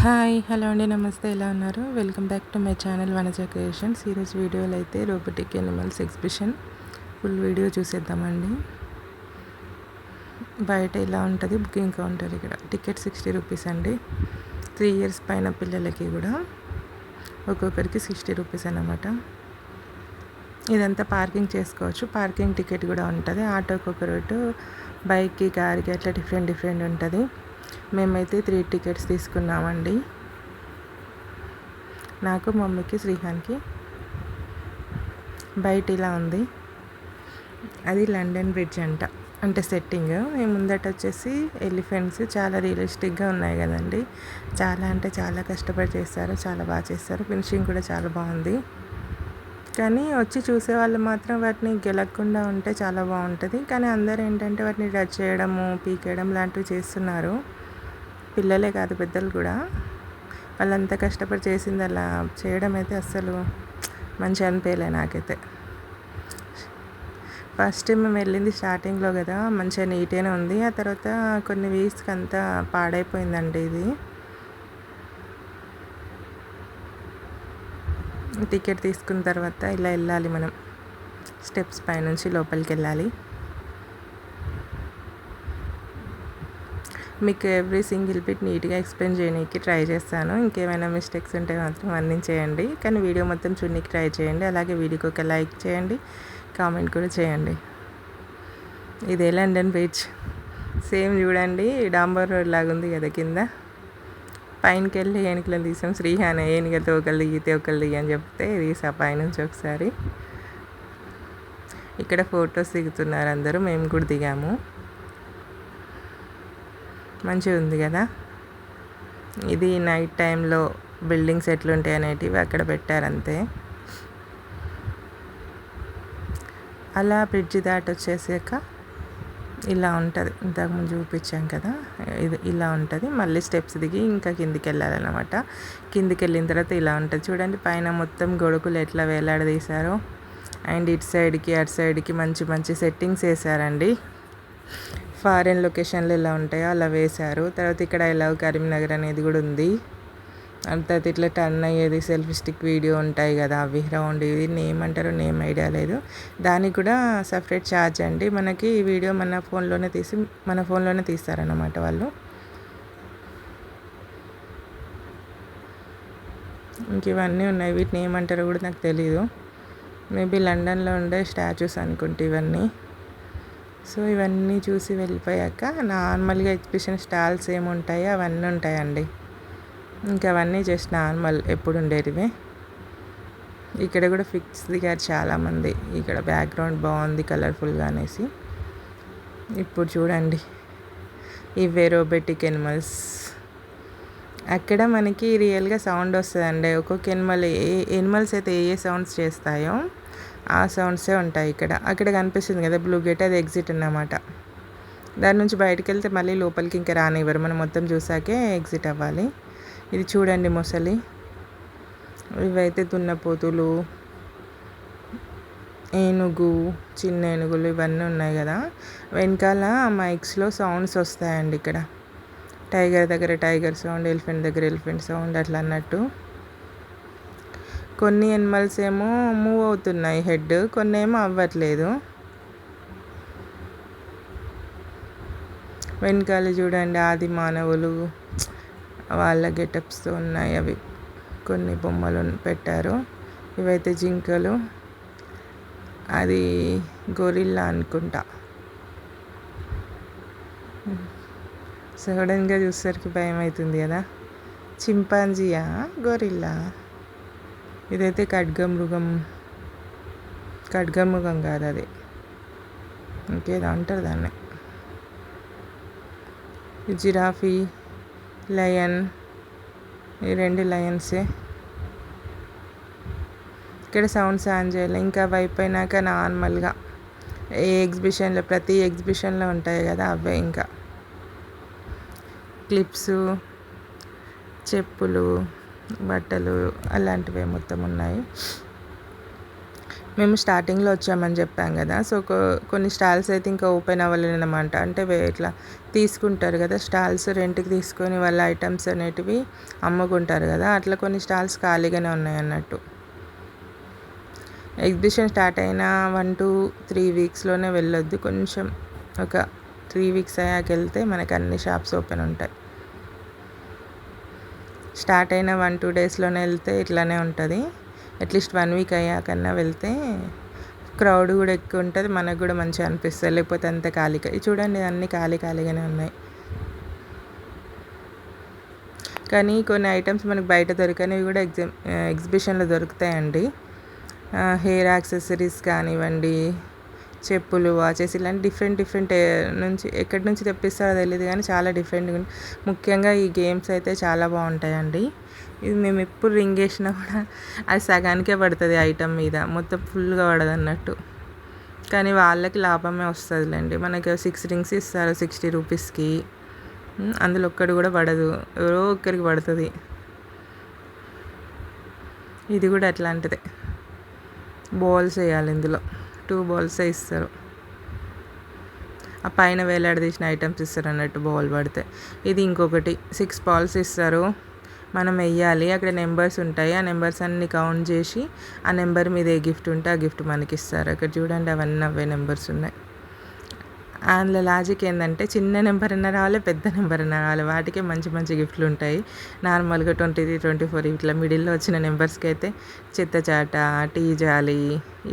Hi hello అండి, నమస్తే. ఎలా ఉన్నారు? Welcome back to my channel Vanaja creations. ఈరోజు వీడియోలో అయితే robotic animals exhibition full video చూసేద్దామండి. బయట ఇలా ఉంటుంది బుకింగ్ కౌంటర్. ఇక్కడ టికెట్ 60 రూపీస్ అండి. 3 ఇయర్స్ పైన పిల్లలకి కూడా ఒక్కొక్కరికి 60 రూపీస్ అన్నమాట. ఇదంతా పార్కింగ్ చేసుకోవచ్చు. పార్కింగ్ టికెట్ కూడా ఉంటుంది. ఆటోకి ఒక రేటు, బైక్కి, కార్కి అట్లా డిఫరెంట్ ఉంటుంది. మేమైతే 3 టికెట్స్ తీసుకున్నామండి. నాకు, మమ్మీకి, శ్రీహాన్కి. బయట ఇలా ఉంది. అది లండన్ బ్రిడ్జ్ అంటే సెట్టింగ్. ఈ ముందట వచ్చేసి ఎలిఫెంట్స్ చాలా రియలిస్టిక్గా ఉన్నాయి కదండి. చాలా అంటే చాలా కష్టపడి చేస్తారు, చాలా బాగా చేస్తారు. ఫినిషింగ్ కూడా చాలా బాగుంది. కానీ వచ్చి చూసే వాళ్ళు మాత్రం వాటిని గెలక్కుండా ఉంటే చాలా బాగుంటుంది. కానీ అందరూ ఏంటంటే వాటిని టచ్ చేయడము, పీకేయడం లాంటివి చేస్తున్నారు. పిల్లలే కాదు, పెద్దలు కూడా. వాళ్ళంతా కష్టపడి చేసింది అలా చేయడం అయితే అస్సలు మంచి అనిపించలే నాకైతే. ఫస్ట్ మేము వెళ్ళింది స్టార్టింగ్లో కదా, మంచిగా నీట్గానే ఉంది. ఆ తర్వాత కొన్ని వీక్స్కి అంతా పాడైపోయిందండి ఇది. టికెట్ తీసుకున్న తర్వాత ఇలా వెళ్ళాలి మనం. స్టెప్స్ పైనుంచి లోపలికి వెళ్ళాలి. మీకు ఎవ్రీ సింగిల్ బిట్ నీట్గా ఎక్స్ప్లెయిన్ చేయడానికి ట్రై చేస్తాను. ఇంకేమైనా మిస్టేక్స్ ఉంటే మాత్రం మన్నించేయండి. కానీ వీడియో మొత్తం చూడడానికి ట్రై చేయండి. అలాగే వీడియోకి ఒక లైక్ చేయండి, కామెంట్ కూడా చేయండి. ఇదే లండన్ బీచ్. సేమ్ చూడండి, డాంబర్ రోడ్ లాగా ఉంది కదా కింద. పైనకి వెళ్ళి ఏనుకలను తీసాం. శ్రీహాన్ ఏనుగతో ఒకళ్ళు దిగితే ఒకళ్ళు దిగి అని చెప్తే తీసా పైనుంచి ఒకసారి. ఇక్కడ ఫొటోస్ దిగుతున్నారు అందరూ, మేము కూడా దిగాము. మంచిగా ఉంది కదా. ఇది నైట్ టైంలో బిల్డింగ్స్ ఎట్లుంటాయి అనేటివి అక్కడ పెట్టారంతే. అలా బ్రిడ్జ్ దాటి వచ్చేసాక ఇలా ఉంటుంది. ఇంతకుముందు చూపించాం కదా, ఇది ఇలా ఉంటుంది. మళ్ళీ స్టెప్స్ దిగి ఇంకా కిందికి వెళ్ళాలన్నమాట. కిందికి వెళ్ళిన తర్వాత ఇలా ఉంటుంది చూడండి. పైన మొత్తం గొడుగులు ఎట్లా వేలాడదీశారో, అండ్ ఇటు సైడ్కి అటు సైడ్కి మంచి మంచి సెట్టింగ్స్ వేశారండి. ఫారెన్ లొకేషన్లు ఎలా ఉంటాయో అలా వేశారు. తర్వాత ఇక్కడ ఐ లవ్ కరీంనగర్ అనేది కూడా ఉంది. తర్వాత ఇట్లా టర్న్ అయ్యేది సెల్ఫీ స్టిక్ వీడియో ఉంటాయి కదా, అవి రౌండ్. ఇది నేమ్ అంటారు, నేమ్ ఐడియా లేదు. దానికి కూడా సపరేట్ ఛార్జ్ అండి. మనకి ఈ వీడియో మన ఫోన్లోనే తీస్తారన్నమాట వాళ్ళు. ఇంక ఇవన్నీ ఉన్నాయి. వీటిని ఏమంటారో కూడా నాకు తెలీదు. మేబీ లండన్లో ఉండే స్టాచ్యూస్ అనుకుంటే ఇవన్నీ. సో ఇవన్నీ చూసి వెళ్ళిపోయాక నార్మల్గా ఎగ్జిబిషన్ స్టాల్స్ ఏముంటాయో అవన్నీ ఉంటాయండి. ఇంకా అవన్నీ జస్ట్ నార్మల్ ఎప్పుడు ఉండేటివే. ఇక్కడ కూడా ఫిక్స్ దిగారు చాలామంది. ఇక్కడ బ్యాక్గ్రౌండ్ బాగుంది కలర్ఫుల్గా అనేసి. ఇప్పుడు చూడండి, ఇవే రోబోటిక్ ఎనిమల్స్. అక్కడ మనకి రియల్గా సౌండ్ వస్తుందండి. ఒక్కొక్క ఎనిమల్స్ అయితే ఏ సౌండ్స్ చేస్తాయో ఆ సౌండ్సే ఉంటాయి ఇక్కడ. అక్కడ కనిపిస్తుంది కదా బ్లూ గేట్, అది ఎగ్జిట్ అన్నమాట. దాని నుంచి బయటకు వెళ్తే మళ్ళీ లోపలికి ఇంకా రానివ్వరు. మనం మొత్తం చూసాకే ఎగ్జిట్ అవ్వాలి. ఇది చూడండి మొసలి. ఇవైతే దున్నపోతులు, ఏనుగు, చిన్న ఏనుగులు ఇవన్నీ ఉన్నాయి కదా. వెనకాల మైక్స్లో సౌండ్స్ వస్తాయండి. ఇక్కడ టైగర్ దగ్గర టైగర్ సౌండ్, ఎలిఫెంట్ దగ్గర ఎలిఫెంట్ సౌండ్ అట్లా అన్నట్టు. కొన్ని ఎనిమల్స్ ఏమో మూవ్ అవుతున్నాయి హెడ్, కొన్ని ఏమో అవ్వట్లేదు. వెనకాల చూడండి ఆది మానవులు వాళ్ళ గెటప్స్తో ఉన్నాయి. అవి కొన్ని బొమ్మలు పెట్టారు. ఇవైతే జింకలు, అది గొరిల్లా అనుకుంటా. సడన్గా చూసేసరికి భయం అవుతుంది కదా. చింపాంజీయా, గొరిల్లా? ఇదైతే ఖడ్గమృగం కాదు, అది ఇంకేదో అంటారు దాన్ని. జిరాఫీ, లయన్, ఈ 2 లయన్సే. ఇక్కడ సౌండ్స్ ఆన్ చేయాలి. ఇంకా అయిపోయినాక నార్మల్గా ప్రతి ఎగ్జిబిషన్లో ఉంటాయి కదా అవే. ఇంకా క్లిప్స్, చెప్పులు, బట్టలు అలాంటివే మొత్తం ఉన్నాయి. మేము స్టార్టింగ్లో వచ్చామని చెప్పాం కదా, సో కొన్ని స్టాల్స్ అయితే ఇంకా ఓపెన్ అవ్వలేదన్నమాట. అంటే ఇట్లా తీసుకుంటారు కదా స్టాల్స్, రెంట్కి తీసుకొని వాళ్ళ ఐటమ్స్ అనేటివి అమ్ముకుంటారు కదా, అట్లా కొన్ని స్టాల్స్ ఖాళీగానే ఉన్నాయి అన్నట్టు. ఎగ్జిబిషన్ స్టార్ట్ అయిన 1-3 వీక్స్లోనే వెళ్ళొద్దు, కొంచెం ఒక 3 వీక్స్ అయ్యాక వెళ్తే మనకు అన్ని షాప్స్ ఓపెన్ ఉంటాయి. స్టార్ట్ అయిన 1-2 డేస్లోనే వెళ్తే ఇట్లానే ఉంటుంది. అట్లీస్ట్ 1 వీక్ అయ్యాకన్నా వెళ్తే క్రౌడ్ కూడా ఎక్కువ ఉంటుంది, మనకు కూడా మంచిగా అనిపిస్తుంది. లేకపోతే అంత ఖాళీగా చూడండి, అన్నీ ఖాళీగానే ఉన్నాయి. కానీ కొన్ని ఐటమ్స్ మనకు బయట దొరకనివి కూడా ఎగ్జిబిషన్లో దొరుకుతాయండి. హెయిర్ యాక్సెసరీస్ కానివ్వండి, చెప్పులు, వాచెస్, ఇలాంటి డిఫరెంట్ నుంచి ఎక్కడి నుంచి తెప్పిస్తారో తెలియదు కానీ చాలా డిఫరెంట్గా. ముఖ్యంగా ఈ గేమ్స్ అయితే చాలా బాగుంటాయండి. ఇది మేము ఎప్పుడు రింగ్ వేసినా కూడా అది సగానికే పడుతుంది ఐటమ్ మీద, మొత్తం ఫుల్గా పడదు అన్నట్టు. కానీ వాళ్ళకి లాభమే వస్తుందిలేండి. మనకి 6 రింగ్స్ ఇస్తారు 60 రూపీస్కి, అందులో ఒక్కటి కూడా పడదు, ఎవరో ఒక్కరికి పడుతుంది. ఇది కూడా అట్లాంటిదే, బాల్స్ వేయాలి ఇందులో, 2 బాల్సే ఇస్తారు. ఆ పైన వేలాడదీసిన ఐటమ్స్ ఇస్తారు అన్నట్టు బాల్ పడితే. ఇది ఇంకొకటి 6 బాల్స్ ఇస్తారు, మనం వెయ్యాలి. అక్కడ నెంబర్స్ ఉంటాయి, ఆ నెంబర్స్ అన్ని కౌంట్ చేసి ఆ నెంబర్ మీద ఏ గిఫ్ట్ ఉంటే ఆ గిఫ్ట్ మనకి ఇస్తారు. అక్కడ చూడండి అవన్నీ అవే నెంబర్స్ ఉన్నాయి. అందులో లాజిక్ ఏంటంటే చిన్న నెంబర్ అన్న రావాలి, పెద్ద నెంబర్ అన్న రావాలి, వాటికే మంచి గిఫ్ట్లు ఉంటాయి. నార్మల్గా 23, 24 ఇట్లా మిడిల్లో వచ్చిన నెంబర్స్కి అయితే చెత్తచాట, టీ జాలి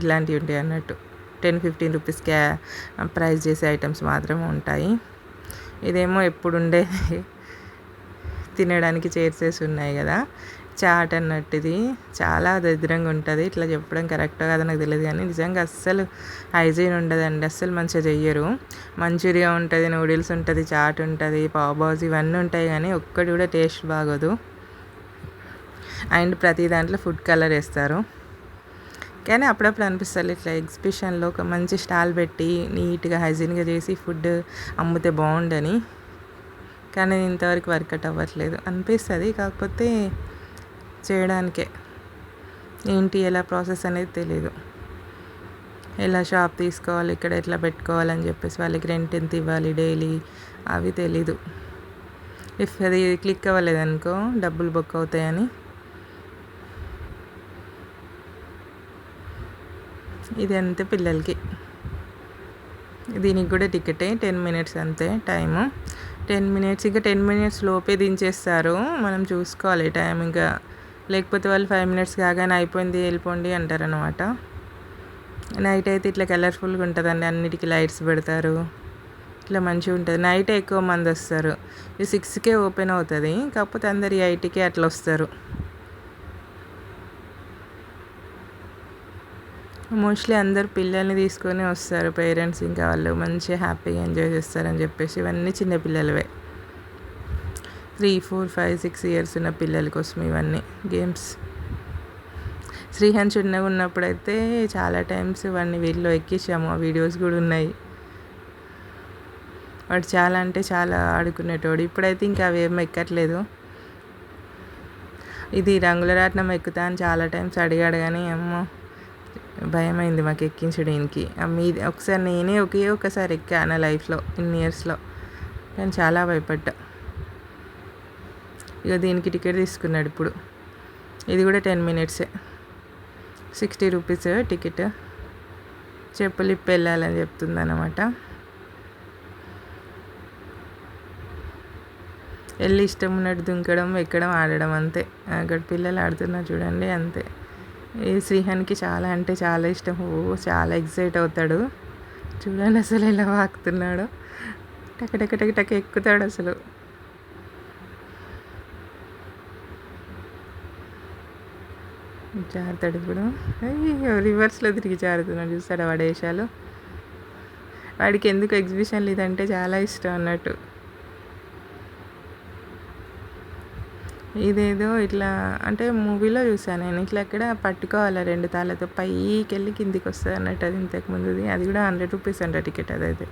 ఇలాంటివి ఉంటాయి అన్నట్టు. 10-15 రూపీస్కి ప్రైస్ చేసే ఐటమ్స్ మాత్రమే ఉంటాయి. ఇదేమో ఎప్పుడు ఉండే తినడానికి చైర్స్ ఉన్నాయి కదా, చాట్ అన్నట్టు. ఇది చాలా దరిద్రంగా ఉంటుంది, ఇట్లా చెప్పడం కరెక్టో కాదో నాకు తెలియదు కానీ నిజంగా అస్సలు హైజీన్ ఉండదండి, అస్సలు మంచిగా చెయ్యరు. మంచూరియా ఉంటుంది, నూడిల్స్ ఉంటుంది, చాట్ ఉంటుంది, పావ్ ఇవన్నీ ఉంటాయి కానీ ఒక్కటి కూడా టేస్ట్ బాగోదు. అండ్ ప్రతి దాంట్లో ఫుడ్ కలర్ వేస్తారు. కానీ అప్పుడప్పుడు అనిపిస్తుంది ఇట్లా ఎగ్జిబిషన్లో ఒక మంచి స్టాల్ పెట్టి నీట్గా హైజీన్గా చేసి ఫుడ్ అమ్మితే బాగుండని, కానీ ఇంతవరకు వర్కౌట్ అవ్వట్లేదు అనిపిస్తుంది. కాకపోతే చేయడానికే ఏంటి ఎలా ప్రాసెస్ అనేది తెలీదు, ఎలా షాప్ తీసుకోవాలి, ఇక్కడ ఎట్లా పెట్టుకోవాలని చెప్పేసి వాళ్ళకి రెంట్ ఎంత ఇవ్వాలి డైలీ అవి తెలీదు. ఇఫ్ అది క్లిక్ అవ్వలేదనుకో డబ్బులు బుక్ అవుతాయని. ఇది అంతే పిల్లలకి, దీనికి కూడా టికెటే 10 మినిట్స్ అంతే టైము. 10 మినిట్స్, ఇంకా 10 మినిట్స్ లోపే దించేస్తారు, మనం చూసుకోవాలి టైం. ఇంకా లేకపోతే వాళ్ళు 5 మినిట్స్ కాగానే అయిపోయింది వెళ్ళిపోండి అంటారనమాట. నైట్ అయితే ఇట్లా కలర్ఫుల్గా ఉంటుందండి, అన్నిటికీ లైట్స్ పెడతారు, ఇట్లా మంచిగా ఉంటుంది. నైట్ ఎక్కువ మంది వస్తారు, ఇది 6కే ఓపెన్ అవుతుంది, కాకపోతే అందరు 8కే అట్లా వస్తారు. మోస్ట్లీ అందరు పిల్లల్ని తీసుకొని వస్తారు, పేరెంట్స్, ఇంకా వాళ్ళు మంచిగా హ్యాపీగా ఎంజాయ్ చేస్తారని చెప్పేసి. ఇవన్నీ చిన్నపిల్లలవే, 3, 4, 5, 6 ఇయర్స్ ఉన్న పిల్లల కోసం ఇవన్నీ గేమ్స్. శ్రీహాన్ చిన్నగా ఉన్నప్పుడైతే చాలా టైమ్స్ వాడిని వీటిలో ఎక్కించాము, ఆ వీడియోస్ కూడా ఉన్నాయి. వాడు చాలా అంటే చాలా ఆడుకునేటోడు. ఇప్పుడైతే ఇంకా అవేమో ఎక్కట్లేదు. ఇది రంగుల రాట్నం ఎక్కుతా అని చాలా టైమ్స్ అడిగాడు కానీ అమ్మో భయమైంది మాకు ఎక్కించడానికి. మీది ఒకసారి నేనే ఒకసారి ఎక్కా నా లైఫ్లో ఇన్ని ఇయర్స్లో, కానీ చాలా భయపడ్డా. ఇక దీనికి టికెట్ తీసుకున్నాడు ఇప్పుడు. ఇది కూడా 10 మినిట్సే, 60 రూపీస్ టికెట్. చెప్పులు ఇప్పి వెళ్ళాలని చెప్తుంది అన్నమాట. వెళ్ళి ఇష్టం ఉన్నట్టు దుంకడం, ఎక్కడం, ఆడడం అంతే. అక్కడ పిల్లలు ఆడుతున్నారు చూడండి అంతే. ఈ శ్రీహాన్కి చాలా అంటే చాలా ఇష్టం, చాలా ఎక్సైట్ అవుతాడు. చూడండి అసలు ఎలా వాకుతున్నాడో, టక ఎక్కుతాడు అసలు. జారుతాడు ఇప్పుడు, రివర్స్లో తిరిగి జారుతున్నాడు చూస్తాడు వాడి వేషాలు. వాడికి ఎందుకు ఎగ్జిబిషన్లు ఇదంటే చాలా ఇష్టం అన్నట్టు. ఇదేదో ఇట్లా అంటే మూవీలో చూసాను నేను, ఇట్లా ఎక్కడ పట్టుకోవాలి 2 తాళ్ళతో పైకి వెళ్ళి కిందికి వస్తుంది అన్నట్టు. అది ఇంతకుముందుది, అది కూడా 100 రూపీస్ అంట టికెట్. అదైతే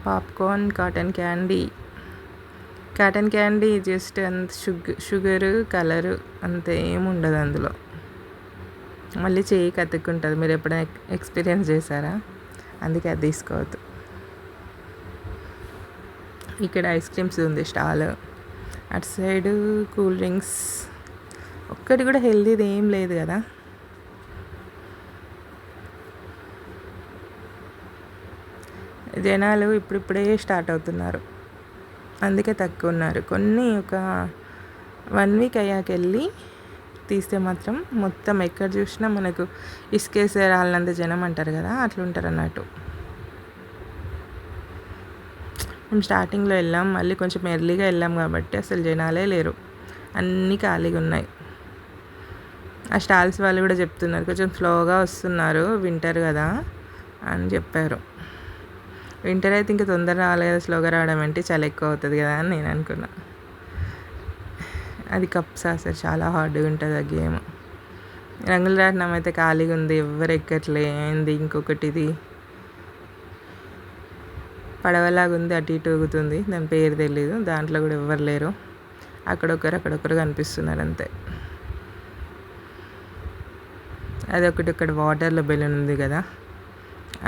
popcorn, cotton candy, cotton candy just అంత షుగరు కలరు అంత ఏముండదు అందులో. మళ్ళీ చేయికి అతుక్కుంటుంది. మీరు ఎప్పుడైనా ఎక్స్పీరియన్స్ చేశారా? అందుకే అది తీసుకోవద్దు. ఇక్కడ ఐస్ క్రీమ్స్ ఉంది స్టాల్. అటు సైడు కూల్ డ్రింక్స్. ఒక్కటి కూడా హెల్దీది ఏం లేదు కదా. జనాలు ఇప్పుడిప్పుడే స్టార్ట్ అవుతున్నారు, అందుకే తక్కువ ఉన్నారు. కొన్ని ఒక 1 వీక్ అయ్యాక వెళ్ళి తీస్తే మాత్రం మొత్తం ఎక్కడ చూసినా మనకు ఇసుకేసే రాళ్ళంత జనం అంటారు కదా, అట్లుంటారు అన్నట్టు. మేము స్టార్టింగ్లో వెళ్ళాం, మళ్ళీ కొంచెం ఎర్లీగా వెళ్ళాం కాబట్టి అసలు జనాలే లేరు, అన్నీ ఖాళీగా ఉన్నాయి. ఆ స్టాల్స్ వాళ్ళు కూడా చెప్తున్నారు కొంచెం స్లోగా వస్తున్నారు, వింటర్ కదా అని చెప్పారు. వింటర్ అయితే ఇంకా తొందర రావాలి కదా, స్లోగా రావడం అంటే చాలా ఎక్కువ అవుతుంది కదా అని నేను అనుకున్నా. అది కప్స్ అసలు చాలా హార్డ్గా ఉంటుంది ఆ గేమ్. రంగుల రాట్నం అయితే ఖాళీగా ఉంది, ఎవరు ఎక్కట్లే. ఏంది ఇంకొకటి ఇది పడవలాగా ఉంది, అటు ఇటు ఊగుతుంది, దాని పేరు తెలీదు. దాంట్లో కూడా ఎవ్వరు లేరు, అక్కడొకరు కనిపిస్తున్నారు అంతే. అదొకటి ఇక్కడ వాటర్లో బెలూన్ ఉంది కదా,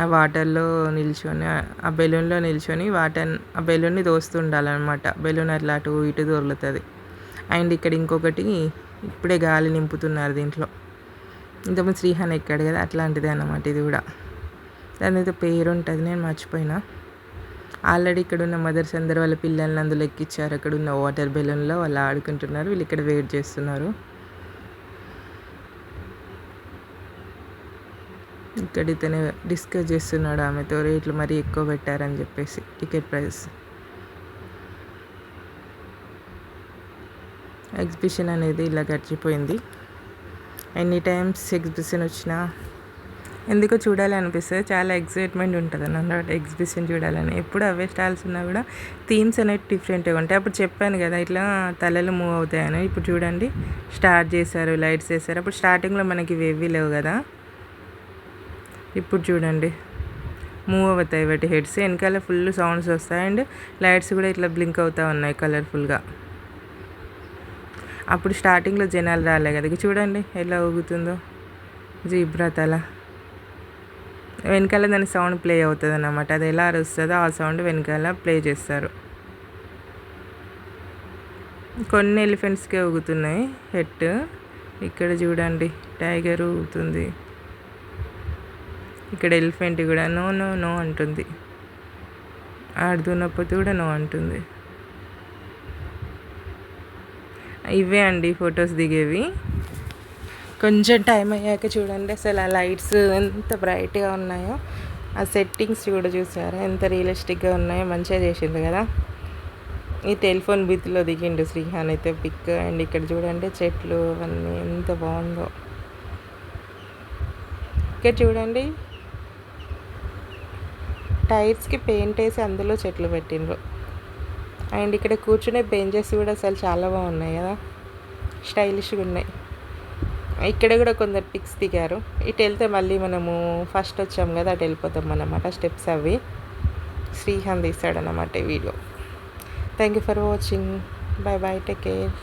ఆ వాటర్లో నిల్చొని ఆ బెలూన్లో నిల్చొని ఆ బెలూన్ని దోస్తూ ఉండాలన్నమాట. బెలూన్ అట్లా అటు ఇటు దొరుకుతుంది. అండ్ ఇక్కడ ఇంకొకటి ఇప్పుడే గాలి నింపుతున్నారు దీంట్లో. ఇంతకుముందు శ్రీహాన్ ఎక్కాడు కదా, అట్లాంటిదే అన్నమాట ఇది కూడా. దాని ఏదో పేరు ఉంటుంది, నేను మర్చిపోయినా. ఆల్రెడీ ఇక్కడ ఉన్న మదర్స్ అందరు వాళ్ళ పిల్లల్ని అందులో ఎక్కిచ్చారు. అక్కడ ఉన్న వాటర్ బెలూన్లో వాళ్ళు ఆడుకుంటున్నారు, వీళ్ళు ఇక్కడ వెయిట్ చేస్తున్నారు. ఇక్కడ ఇతను డిస్కస్ చేస్తున్నాడు ఆమెతో, రేట్లు మరీ ఎక్కువ పెట్టారని చెప్పేసి టికెట్ ప్రైస్. ఎగ్జిబిషన్ అనేది ఇలా గడిచిపోయింది. ఎనీ టైమ్స్ ఎగ్జిబిషన్ వచ్చినా ఎందుకో చూడాలనిపిస్తుంది, చాలా ఎక్సైట్మెంట్ ఉంటుంది అన్నమాట ఎగ్జిబిషన్ చూడాలని. ఎప్పుడు అవే స్టాల్స్ ఉన్నా కూడా థీమ్స్ అనేవి డిఫరెంట్గా ఉంటాయి. అప్పుడు చెప్పాను కదా ఇట్లా తలలు మూవ్ అవుతాయని. ఇప్పుడు చూడండి స్టార్ట్ చేశారు, లైట్స్ వేశారు. అప్పుడు స్టార్టింగ్లో మనకి ఇవేవి లేవు కదా, ఇప్పుడు చూడండి మూవ్ అవుతాయి వాటి హెడ్స్, వెనకాల ఫుల్ సౌండ్స్ వస్తాయి. అండ్ లైట్స్ కూడా ఇట్లా బ్లింక్ అవుతూ ఉన్నాయి కలర్ఫుల్గా. అప్పుడు స్టార్టింగ్లో జనాలు రాలే కదా, ఇక చూడండి ఎలా ఊగుతుందో జీబ్రా తల. వెనకాల దాని సౌండ్ ప్లే అవుతుంది అన్నమాట, అది ఎలా అరుస్తుందో ఆ సౌండ్ వెనకాల ప్లే చేస్తారు. కొన్ని ఎలిఫెంట్స్కే ఊగుతున్నాయి హెడ్. ఇక్కడ చూడండి టైగర్ ఊగుతుంది, ఇక్కడ ఎలిఫెంట్ కూడా నో నో నో అంటుంది, ఆడుతున్నప్పుడు కూడా నో అంటుంది. ఇవే అండి ఫొటోస్ దిగేవి. కొంచెం టైం అయ్యాక చూడండి అసలు ఆ లైట్స్ ఎంత బ్రైట్గా ఉన్నాయో, ఆ సెట్టింగ్స్ కూడా చూసారా ఎంత రియలిస్టిక్గా ఉన్నాయో. మంచిగా చేసింది కదా. ఈ టెలిఫోన్ బూత్లో దిగిండు శ్రీహాన్ అయితే పిక్. అండ్ ఇక్కడ చూడండి చెట్లు అవన్నీ ఎంత బాగుందో. ఇక్కడ చూడండి టైర్స్కి పెయింట్ వేసి అందులో చెట్లు పెట్టిండ్రు. అండ్ ఇక్కడ కూర్చునే బెంచెస్ కూడా అసలు చాలా బాగున్నాయి కదా, స్టైలిష్గా ఉన్నాయి. ఇక్కడ కూడా కొందరు పిక్స్ దిగారు. ఇటు వెళ్తే మళ్ళీ మనము ఫస్ట్ వచ్చాం కదా అటు వెళ్ళిపోతాం అన్నమాట. స్టెప్స్ అవి శ్రీహాన్ తీస్తాడన్నమాట ఈ వీడియో. Thank you for watching. Bye bye, take care.